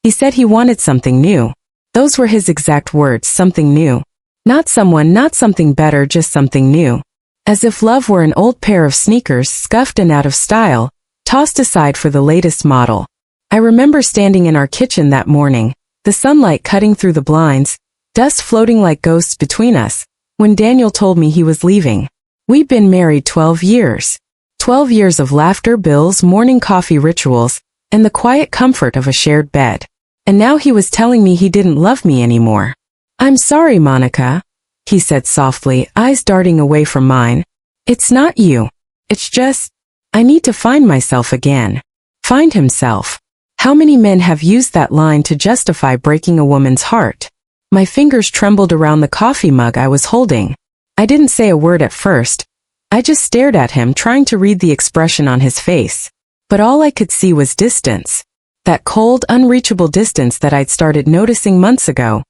He said he wanted something new. Those were his exact words, something new. Not someone, not something better, just something new. As if love were an old pair of sneakers, scuffed and out of style, tossed aside for the latest model. I remember standing in our kitchen that morning, the sunlight cutting through the blinds, dust floating like ghosts between us, when Daniel told me he was leaving. We'd been married 12 years. 12 years of laughter, bills, morning coffee rituals, and the quiet comfort of a shared bed. And now he was telling me he didn't love me anymore. "I'm sorry, Monica," he said softly, eyes darting away from mine. "It's not you. It's just, I need to find myself again." Find himself. How many men have used that line to justify breaking a woman's heart? My fingers trembled around the coffee mug I was holding. I didn't say a word at first. I just stared at him, trying to read the expression on his face. But all I could see was distance. That cold, unreachable distance that I'd started noticing months ago.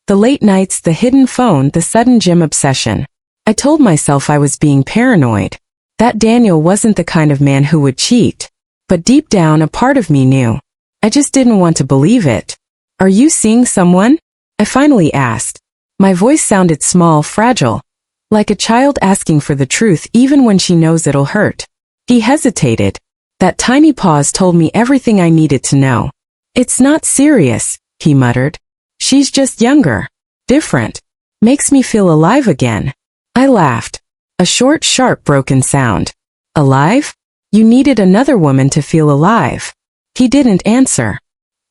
The late nights, the hidden phone, the sudden gym obsession. I told myself I was being paranoid. That Daniel wasn't the kind of man who would cheat. But deep down, a part of me knew. I just didn't want to believe it. "Are you seeing someone?" I finally asked. My voice sounded small, fragile. Like a child asking for the truth even when she knows it'll hurt. He hesitated. That tiny pause told me everything I needed to know. "It's not serious," he muttered. "She's just younger. Different. Makes me feel alive again." I laughed. A short, sharp, broken sound. "Alive? You needed another woman to feel alive." He didn't answer.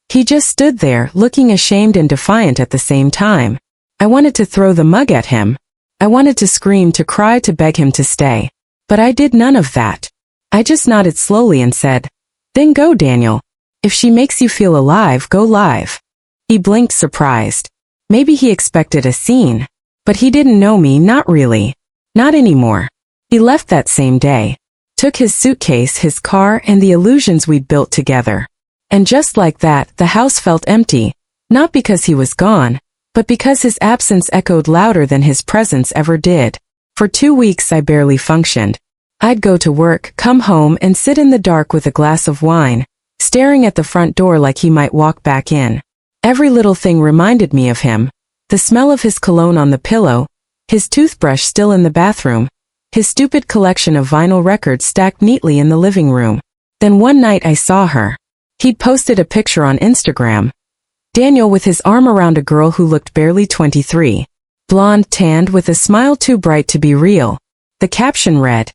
He just stood there, looking ashamed and defiant at the same time. I wanted to throw the mug at him. I wanted to scream, to cry, to beg him to stay. But I did none of that. I just nodded slowly and said, "Then go, Daniel. If she makes you feel alive, go live." He blinked, surprised. Maybe he expected a scene. But he didn't know me, not really. Not anymore. He left that same day. Took his suitcase, his car, and the illusions we'd built together. And just like that, the house felt empty. Not because he was gone, but because his absence echoed louder than his presence ever did. For 2 weeks I barely functioned. I'd go to work, come home, and sit in the dark with a glass of wine, staring at the front door like he might walk back in. Every little thing reminded me of him. The smell of his cologne on the pillow, his toothbrush still in the bathroom, his stupid collection of vinyl records stacked neatly in the living room. Then one night I saw her. He'd posted a picture on Instagram. Daniel with his arm around a girl who looked barely 23. Blonde, tanned, with a smile too bright to be real. The caption read,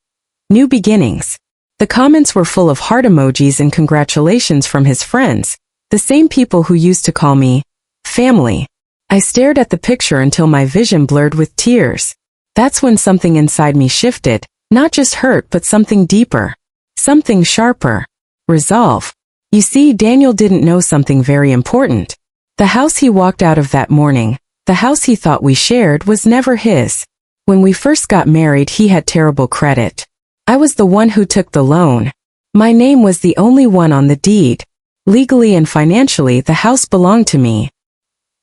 "New beginnings." The comments were full of heart emojis and congratulations from his friends, the same people who used to call me family. I stared at the picture until my vision blurred with tears. That's when something inside me shifted, not just hurt but something deeper. Something sharper. Resolve. You see, Daniel didn't know something very important. The house he walked out of that morning, the house he thought we shared, was never his. When we first got married, he had terrible credit. I was the one who took the loan. My name was the only one on the deed. Legally and financially, the house belonged to me.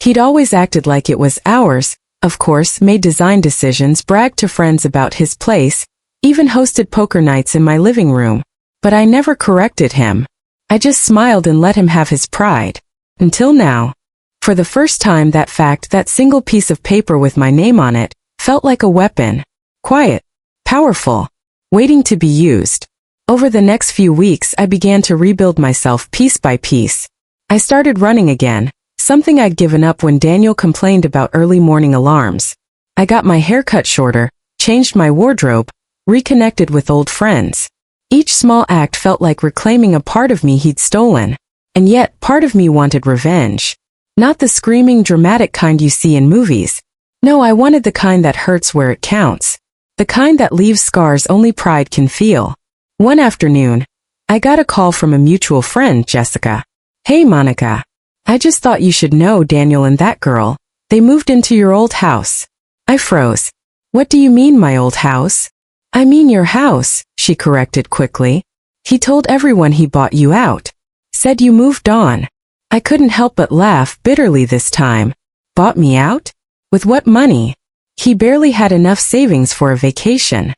He'd always acted like it was ours, of course, made design decisions, bragged to friends about his place, even hosted poker nights in my living room. But I never corrected him. I just smiled and let him have his pride. Until now. For the first time, that fact, that single piece of paper with my name on it, felt like a weapon. Quiet. Powerful. Waiting to be used. Over the next few weeks, I began to rebuild myself piece by piece. I started running again, something I'd given up when Daniel complained about early morning alarms. I got my hair cut shorter, changed my wardrobe, reconnected with old friends. Each small act felt like reclaiming a part of me he'd stolen. And yet, part of me wanted revenge. Not the screaming, dramatic kind you see in movies. No, I wanted the kind that hurts where it counts. The kind that leaves scars only pride can feel. One afternoon, I got a call from a mutual friend, Jessica. "Hey, Monica. I just thought you should know Daniel and that girl. They moved into your old house." I froze. "What do you mean, my old house?" "I mean your house," she corrected quickly. "He told everyone he bought you out. Said you moved on." I couldn't help but laugh, bitterly this time. Bought me out? With what money? He barely had enough savings for a vacation.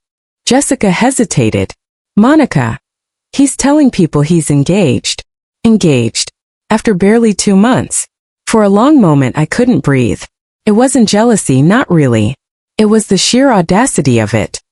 Jessica hesitated. "Monica. He's telling people he's engaged." "Engaged? After barely 2 months. For a long moment I couldn't breathe. It wasn't jealousy, not really. It was the sheer audacity of it.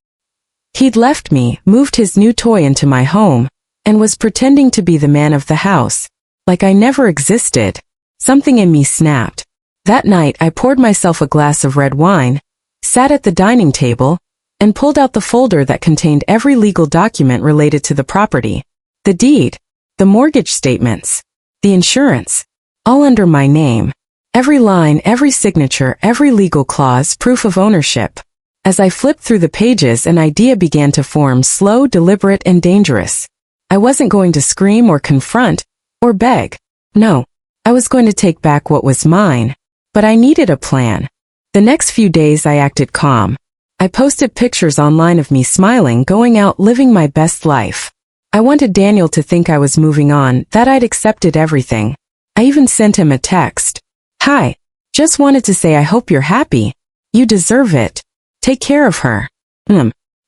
He'd left me, moved his new toy into my home, and was pretending to be the man of the house. Like I never existed. Something in me snapped. That night I poured myself a glass of red wine, sat at the dining table, and pulled out the folder that contained every legal document related to the property. The deed, the mortgage statements, the insurance, all under my name. Every line, every signature, every legal clause, proof of ownership. As I flipped through the pages, an idea began to form, slow, deliberate, and dangerous. I wasn't going to scream or confront, or beg. No, I was going to take back what was mine. But I needed a plan. The next few days I acted calm. I posted pictures online of me smiling, going out, living my best life. I wanted Daniel to think I was moving on, that I'd accepted everything. I even sent him a text. Hi. Just wanted to say I hope you're happy. You deserve it. Take care of her.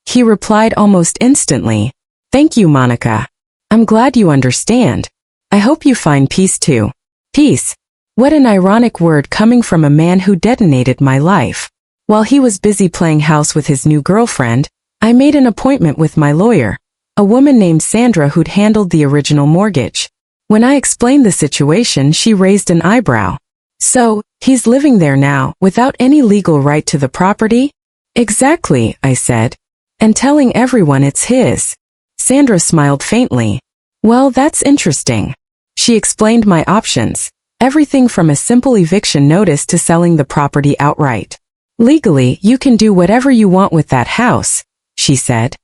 He replied almost instantly. Thank you, Monica. I'm glad you understand. I hope you find peace too. Peace. What an ironic word coming from a man who detonated my life. While he was busy playing house with his new girlfriend, I made an appointment with my lawyer, a woman named Sandra who'd handled the original mortgage. When I explained the situation, she raised an eyebrow. So, he's living there now, without any legal right to the property? Exactly, I said. And telling everyone it's his. Sandra smiled faintly. Well, that's interesting. She explained my options. Everything from a simple eviction notice to selling the property outright. Legally, you can do whatever you want with that house, she said.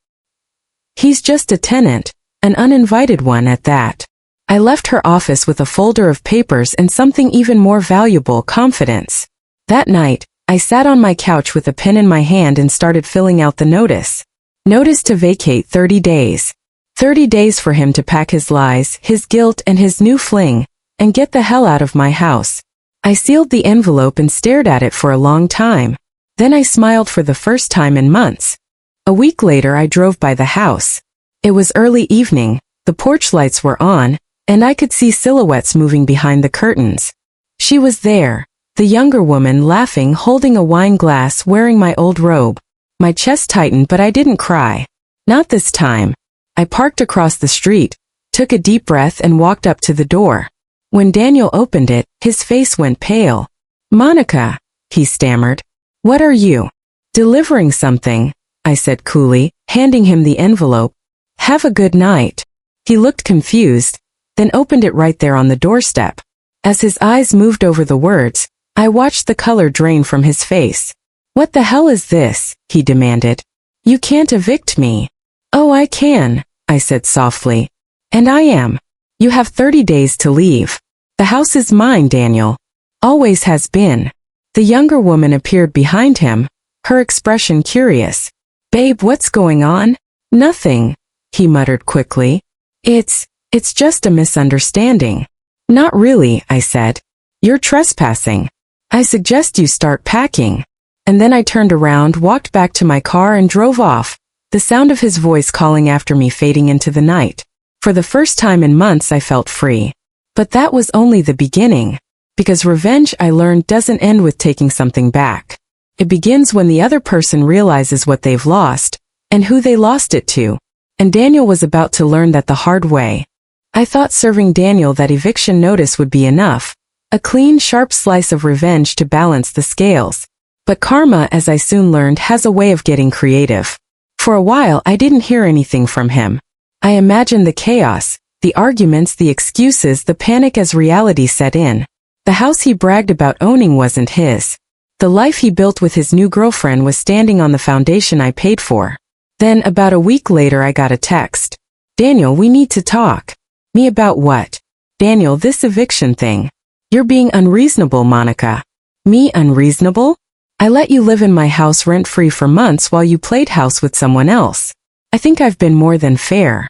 He's just a tenant, an uninvited one at that. I left her office with a folder of papers and something even more valuable, confidence. That night, I sat on my couch with a pen in my hand and started filling out the notice. Notice to vacate 30 days. 30 days for him to pack his lies, his guilt, and his new fling, and get the hell out of my house. I sealed the envelope and stared at it for a long time. Then I smiled for the first time in months. A week later I drove by the house. It was early evening, the porch lights were on, and I could see silhouettes moving behind the curtains. She was there, the younger woman, laughing, holding a wine glass, wearing my old robe. My chest tightened, but I didn't cry. Not this time. I parked across the street, took a deep breath and walked up to the door. When Daniel opened it, his face went pale. Monica, he stammered. What are you? Delivering something, I said coolly, handing him the envelope. Have a good night. He looked confused, then opened it right there on the doorstep. As his eyes moved over the words, I watched the color drain from his face. What the hell is this? He demanded. You can't evict me. Oh, I can, I said softly. And I am. You have 30 days to leave. The house is mine, Daniel. Always has been. The younger woman appeared behind him, her expression curious. Babe, what's going on? Nothing, he muttered quickly. It's just a misunderstanding. Not really, I said. You're trespassing. I suggest you start packing. And then I turned around, walked back to my car and drove off, the sound of his voice calling after me fading into the night. For the first time in months I felt free. But that was only the beginning. Because revenge, I learned, doesn't end with taking something back. It begins when the other person realizes what they've lost, and who they lost it to. And Daniel was about to learn that the hard way. I thought serving Daniel that eviction notice would be enough. A clean, sharp slice of revenge to balance the scales. But karma, as I soon learned, has a way of getting creative. For a while I didn't hear anything from him. I imagined the chaos, the arguments, the excuses, the panic as reality set in. The house he bragged about owning wasn't his. The life he built with his new girlfriend was standing on the foundation I paid for. Then, about a week later, I got a text. Daniel, we need to talk. Me about what? Daniel, this eviction thing. You're being unreasonable, Monica. Me unreasonable? I let you live in my house rent-free for months while you played house with someone else. I think I've been more than fair.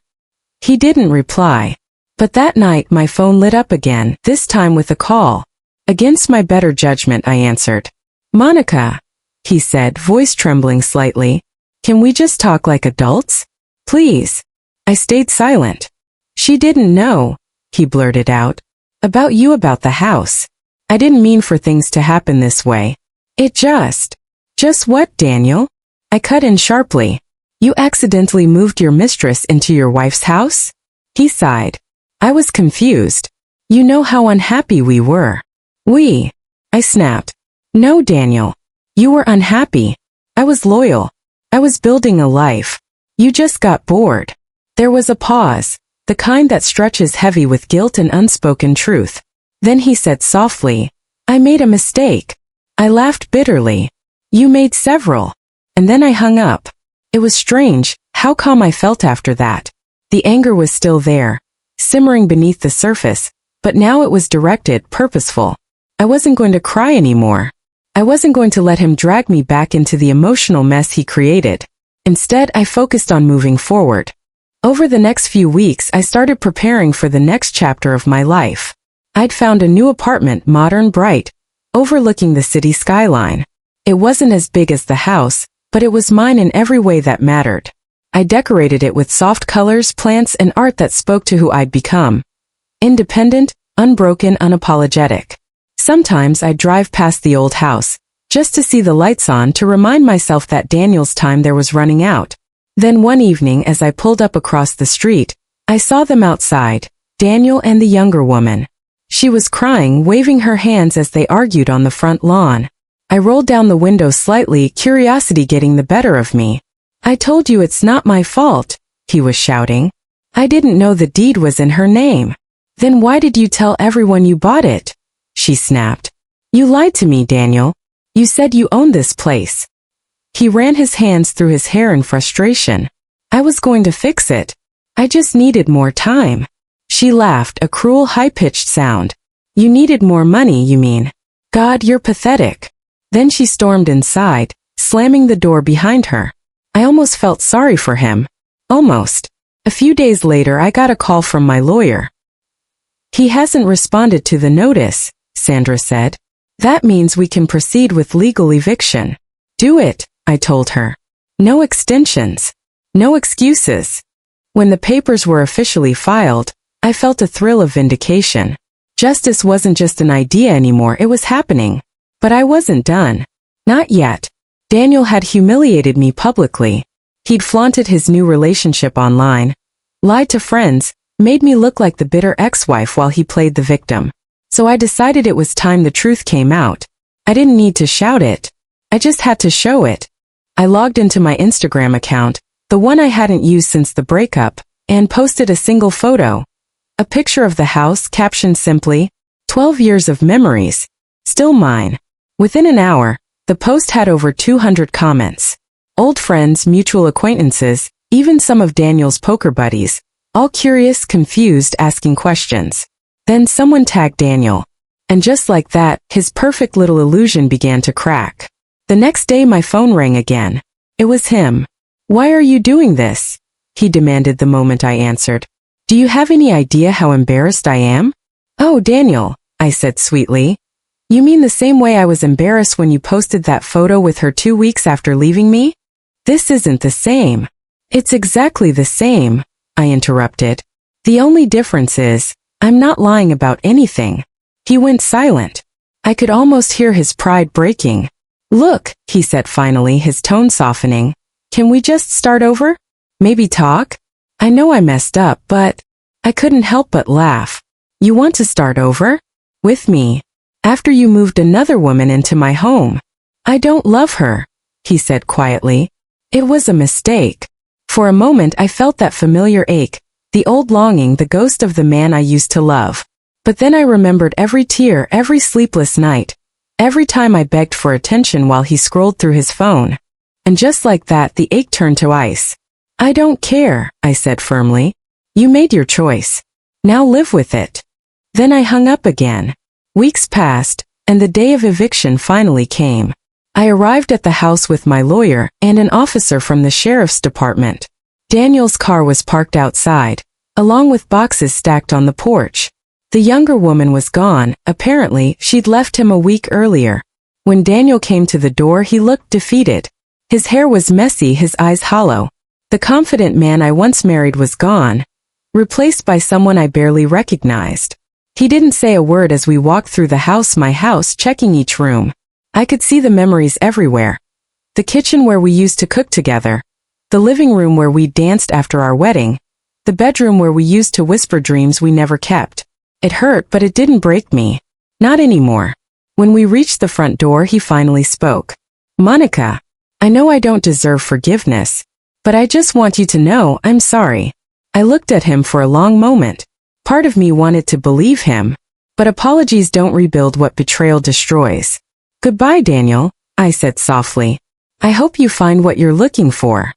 He didn't reply. But that night my phone lit up again, this time with a call. Against my better judgment I answered. Monica, he said, voice trembling slightly. Can we just talk like adults? Please. I stayed silent. She didn't know, he blurted out. About you, about the house. I didn't mean for things to happen this way. It just what, Daniel? I cut in sharply. You accidentally moved your mistress into your wife's house? He sighed. I was confused. You know how unhappy we were. I snapped. No, Daniel. You were unhappy. I was loyal. I was building a life. You just got bored. There was a pause, the kind that stretches heavy with guilt and unspoken truth. Then he said softly, I made a mistake. I laughed bitterly. You made several. And then I hung up. It was strange how calm I felt after that. The anger was still there, simmering beneath the surface, but now it was directed, purposeful. I wasn't going to cry anymore. I wasn't going to let him drag me back into the emotional mess he created. Instead, I focused on moving forward. Over the next few weeks, I started preparing for the next chapter of my life. I'd found a new apartment, modern, bright, overlooking the city skyline. It wasn't as big as the house, but it was mine in every way that mattered. I decorated it with soft colors, plants, and art that spoke to who I'd become. Independent, unbroken, unapologetic. Sometimes I'd drive past the old house, just to see the lights on to remind myself that Daniel's time there was running out. Then one evening as I pulled up across the street, I saw them outside, Daniel and the younger woman. She was crying, waving her hands as they argued on the front lawn. I rolled down the window slightly, curiosity getting the better of me. I told you it's not my fault, he was shouting. I didn't know the deed was in her name. Then why did you tell everyone you bought it? She snapped. You lied to me, Daniel. You said you owned this place. He ran his hands through his hair in frustration. I was going to fix it. I just needed more time. She laughed, a cruel high-pitched sound. You needed more money, you mean? God, you're pathetic. Then she stormed inside, slamming the door behind her. I almost felt sorry for him. Almost. A few days later, I got a call from my lawyer. He hasn't responded to the notice, Sandra said. That means we can proceed with legal eviction. Do it, I told her. No extensions. No excuses. When the papers were officially filed, I felt a thrill of vindication. Justice wasn't just an idea anymore, it was happening. But I wasn't done. Not yet. Daniel had humiliated me publicly. He'd flaunted his new relationship online, lied to friends, made me look like the bitter ex-wife while he played the victim. So I decided it was time the truth came out. I didn't need to shout it. I just had to show it. I logged into my Instagram account, the one I hadn't used since the breakup, and posted a single photo. A picture of the house captioned simply, 12 years of memories. Still mine. Within an hour, the post had over 200 comments. Old friends, mutual acquaintances, even some of Daniel's poker buddies, all curious, confused, asking questions. Then someone tagged Daniel. And just like that, his perfect little illusion began to crack. The next day my phone rang again. It was him. Why are you doing this? He demanded the moment I answered. Do you have any idea how embarrassed I am? Oh, Daniel, I said sweetly. You mean the same way I was embarrassed when you posted that photo with her 2 weeks after leaving me? This isn't the same. It's exactly the same, I interrupted. The only difference is, I'm not lying about anything. He went silent. I could almost hear his pride breaking. Look, he said finally, his tone softening. Can we just start over? Maybe talk? I know I messed up, but I couldn't help but laugh. You want to start over? With me. After you moved another woman into my home. I don't love her, he said quietly. It was a mistake. For a moment I felt that familiar ache, the old longing, the ghost of the man I used to love. But then I remembered every tear, every sleepless night, every time I begged for attention while he scrolled through his phone. And just like that, the ache turned to ice. I don't care, I said firmly. You made your choice. Now live with it. Then I hung up again. Weeks passed, and the day of eviction finally came. I arrived at the house with my lawyer and an officer from the sheriff's department. Daniel's car was parked outside, along with boxes stacked on the porch. The younger woman was gone. Apparently, she'd left him a week earlier. When Daniel came to the door, he looked defeated. His hair was messy, his eyes hollow. The confident man I once married was gone, replaced by someone I barely recognized. He didn't say a word as we walked through my house, checking each room. I could see the memories everywhere. The kitchen where we used to cook together. The living room where we danced after our wedding. The bedroom where we used to whisper dreams we never kept. It hurt, but it didn't break me. Not anymore. When we reached the front door, he finally spoke. Monica, I know I don't deserve forgiveness, but I just want you to know I'm sorry. I looked at him for a long moment. Part of me wanted to believe him, but apologies don't rebuild what betrayal destroys. Goodbye, Daniel, I said softly. I hope you find what you're looking for.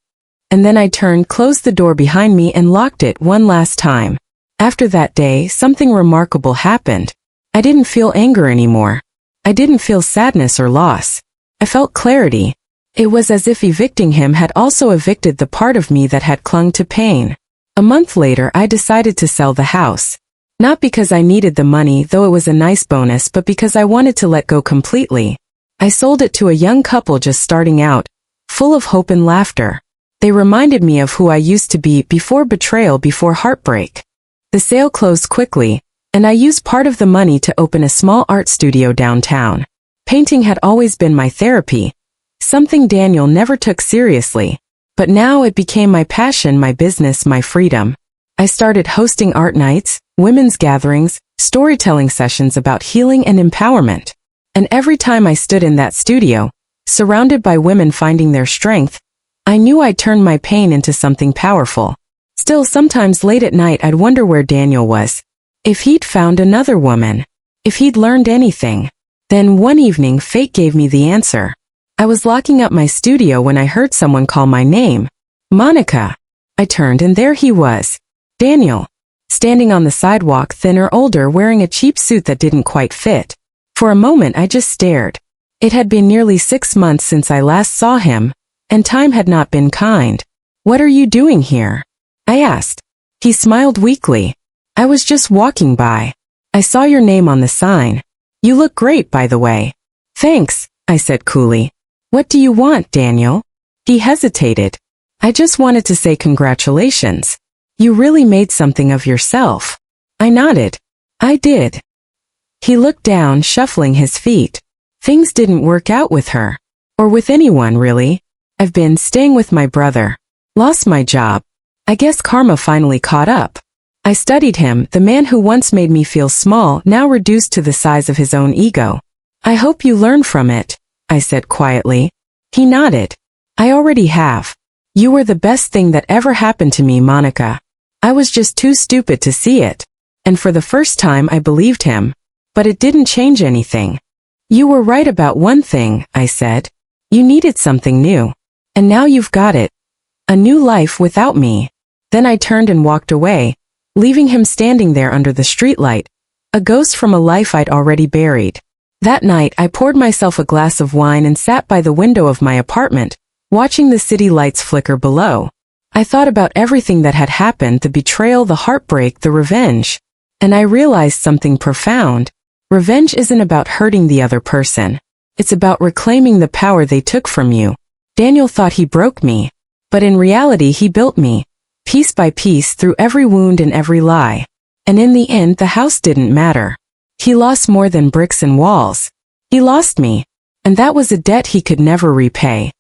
And then I turned, closed the door behind me and locked it one last time. After that day, something remarkable happened. I didn't feel anger anymore. I didn't feel sadness or loss. I felt clarity. It was as if evicting him had also evicted the part of me that had clung to pain. A month later, I decided to sell the house. Not because I needed the money, though it was a nice bonus, but because I wanted to let go completely. I sold it to a young couple just starting out, full of hope and laughter. They reminded me of who I used to be before betrayal, before heartbreak. The sale closed quickly, and I used part of the money to open a small art studio downtown. Painting had always been my therapy, something Daniel never took seriously. But now it became my passion, my business, my freedom. I started hosting art nights, women's gatherings, storytelling sessions about healing and empowerment. And every time I stood in that studio, surrounded by women finding their strength, I knew I'd turned my pain into something powerful. Still, sometimes late at night I'd wonder where Daniel was. If he'd found another woman. If he'd learned anything. Then one evening fate gave me the answer. I was locking up my studio when I heard someone call my name. Monica. I turned and there he was. Daniel. Standing on the sidewalk, thinner, older, wearing a cheap suit that didn't quite fit. For a moment I just stared. It had been nearly 6 months since I last saw him, and time had not been kind. What are you doing here? I asked. He smiled weakly. I was just walking by. I saw your name on the sign. You look great, by the way. Thanks, I said coolly. What do you want, Daniel? He hesitated. I just wanted to say congratulations. You really made something of yourself. I nodded. I did. He looked down, shuffling his feet. Things didn't work out with her. Or with anyone, really. I've been staying with my brother. Lost my job. I guess karma finally caught up. I studied him, the man who once made me feel small, now reduced to the size of his own ego. I hope you learn from it, I said quietly. He nodded. I already have. You were the best thing that ever happened to me, Monica. I was just too stupid to see it. And for the first time I believed him. But it didn't change anything. You were right about one thing, I said. You needed something new. And now you've got it. A new life without me. Then I turned and walked away, leaving him standing there under the streetlight, a ghost from a life I'd already buried. That night I poured myself a glass of wine and sat by the window of my apartment, watching the city lights flicker below. I thought about everything that had happened, the betrayal, the heartbreak, the revenge. And I realized something profound. Revenge isn't about hurting the other person. It's about reclaiming the power they took from you. Daniel thought he broke me, but in reality he built me, piece by piece, through every wound and every lie. And in the end, the house didn't matter. He lost more than bricks and walls. He lost me. And that was a debt he could never repay.